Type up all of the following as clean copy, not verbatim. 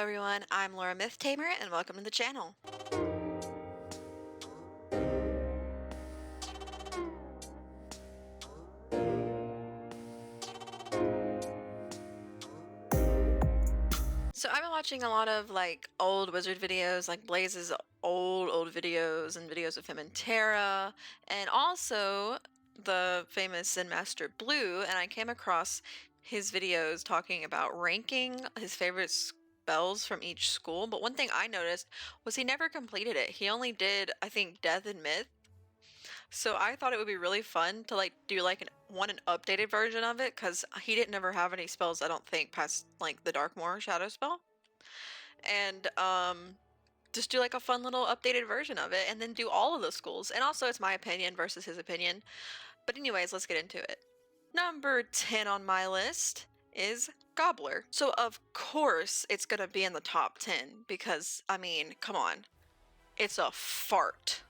everyone, I'm Laura Myth Tamer and welcome to the channel. So I've been watching a lot of old wizard videos, like Blaze's old videos and videos of him and Terra, and also the famous zenmasterblue, and I came across his videos talking about ranking his favorite spells from each school. But one thing I noticed was he never completed it. He only did, I think, Death and Myth. So I thought it would be really fun to do an updated version of it, because he didn't ever have any spells, I don't think, past the Darkmoor shadow spell. And just do a fun little updated version of it and then do all of the schools. And also it's my opinion versus his opinion. But anyways, let's get into it. Number 10 on my list is Gobbler. So of course it's gonna be in the top 10 because, I mean, come on. It's a fart.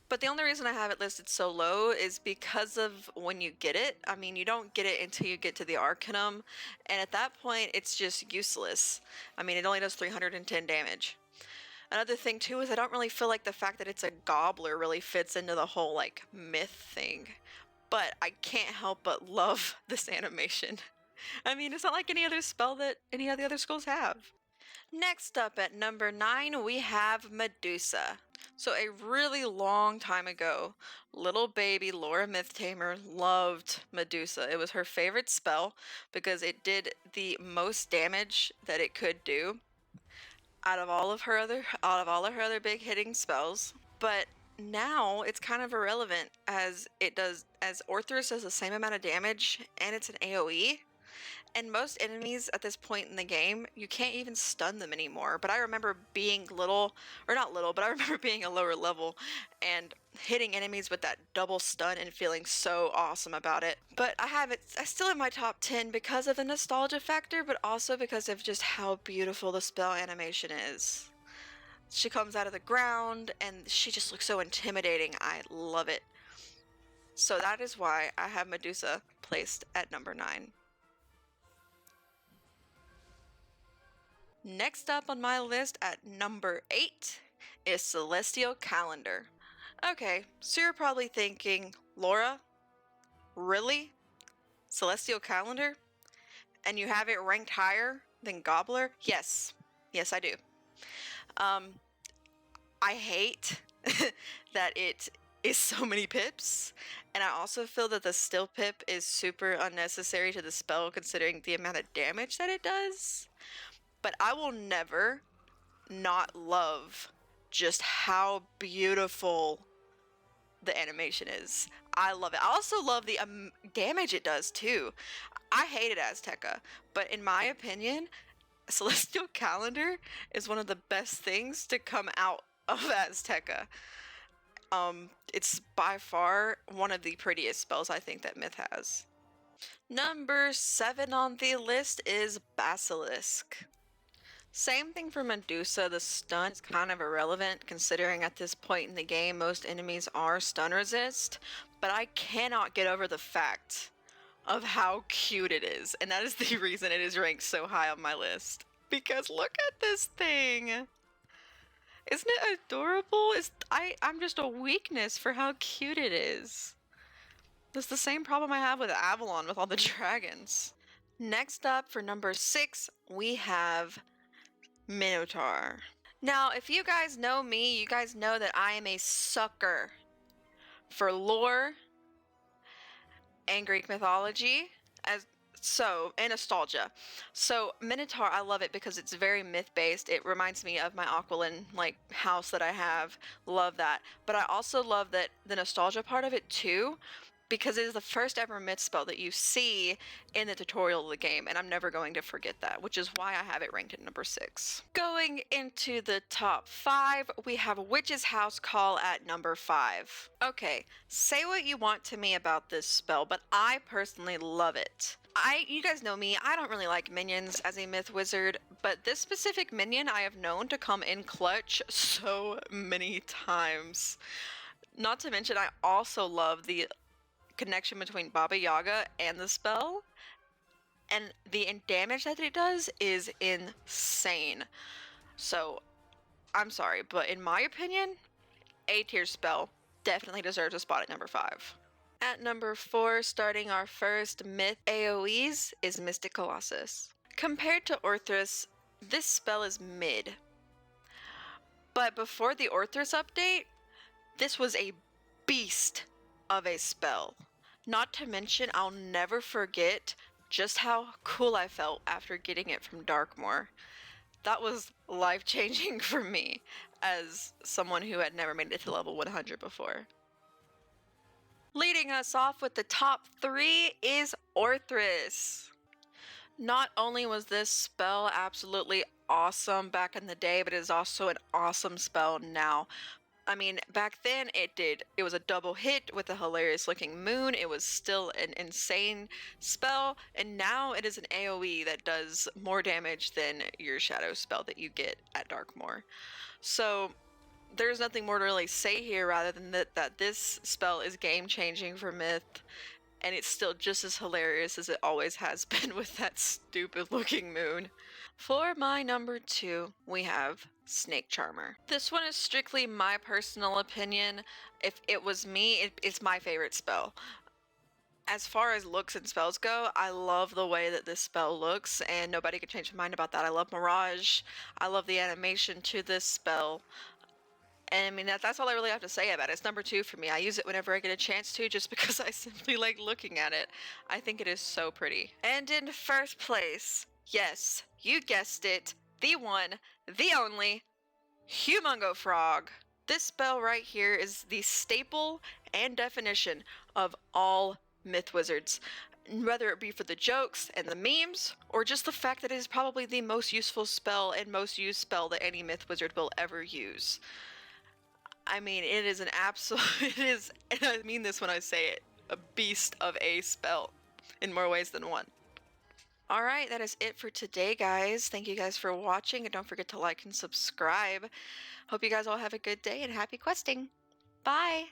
But the only reason I have it listed so low is because of when you get it. I mean, you don't get it until you get to the Arcanum, and at that point, it's just useless. I mean, it only does 310 damage. Another thing, too, is I don't really feel like the fact that it's a Gobbler really fits into the whole, myth thing. But I can't help but love this animation. I mean, it's not like any other spell that any of the other schools have. Next up at number 9, we have Medusa. So a really long time ago, little baby Laura Myth Tamer loved Medusa. It was her favorite spell because it did the most damage that it could do out of all of her other big hitting spells. But now it's kind of irrelevant as Orthrus does the same amount of damage and it's an AoE. And most enemies at this point in the game, you can't even stun them anymore. But I remember being I remember being a lower level and hitting enemies with that double stun and feeling so awesome about it. But I still in my top 10 because of the nostalgia factor, but also because of just how beautiful the spell animation is. She comes out of the ground and she just looks so intimidating. I love it. So that is why I have Medusa placed at number 9. Next up on my list at number 8 is Celestial Calendar. Okay, so you're probably thinking, Laura, really? Celestial Calendar? And you have it ranked higher than Gobbler? Yes, I do. I hate that it is so many pips, and I also feel that the still pip is super unnecessary to the spell considering the amount of damage that it does. But I will never not love just how beautiful the animation is. I love it. I also love the damage it does too. I hated Azteca, but in my opinion, Celestial Calendar is one of the best things to come out of Azteca. It's by far one of the prettiest spells I think that Myth has. Number 7 on the list is Basilisk. Same thing for Medusa, the stun is kind of irrelevant considering at this point in the game most enemies are stun resist, but I cannot get over the fact of how cute it is, and that is the reason it is ranked so high on my list. Because look at this thing! Isn't it adorable? I'm just a weakness for how cute it is. It's the same problem I have with Avalon with all the dragons. Next up for number 6, we have Minotaur. Now, if you guys know me, you guys know that I am a sucker for lore and Greek mythology and nostalgia. So Minotaur, I love it because it's very myth-based. It reminds me of my Aquilin house that I have. Love that. But I also love that the nostalgia part of it too, because it is the first ever myth spell that you see in the tutorial of the game, and I'm never going to forget that, which is why I have it ranked at number 6. Going into the top 5, we have Witch's House Call at number 5. Okay, say what you want to me about this spell, but I personally love it. You guys know me, I don't really like minions as a myth wizard, but this specific minion I have known to come in clutch so many times. Not to mention, I also love the connection between Baba Yaga and the spell, and the damage that it does is insane. So I'm sorry, but in my opinion, A tier spell definitely deserves a spot at number 5. At number 4, starting our first myth AoEs, is Mystic Colossus. Compared to Orthrus, this spell is mid. But before the Orthrus update, this was a beast of a spell. Not to mention, I'll never forget just how cool I felt after getting it from Darkmoor. That was life-changing for me as someone who had never made it to level 100 before. Leading us off with the top 3 is Orthrus. Not only was this spell absolutely awesome back in the day, but it is also an awesome spell now. I mean, back then it was a double hit with a hilarious looking moon. It was still an insane spell, and now it is an AoE that does more damage than your shadow spell that you get at Darkmoor. So there's nothing more to really say here rather than that this spell is game changing for Myth, and it's still just as hilarious as it always has been with that stupid looking moon. For my number 2, we have Snake Charmer. This one is strictly my personal opinion. If it was me, it's my favorite spell. As far as looks and spells go, I love the way that this spell looks, and nobody can change my mind about that. I love Mirage. I love the animation to this spell. And I mean, that's all I really have to say about it. It's number 2 for me. I use it whenever I get a chance to, just because I simply like looking at it. I think it is so pretty. And in first place, yes, you guessed it, the one, the only, Humongo Frog. This spell right here is the staple and definition of all myth wizards. Whether it be for the jokes and the memes, or just the fact that it is probably the most useful spell and most used spell that any myth wizard will ever use. I mean, it is an absolute, it is, and I mean this when I say it, a beast of a spell in more ways than one. Alright, that is it for today, guys. Thank you guys for watching, and don't forget to like and subscribe. Hope you guys all have a good day and happy questing. Bye!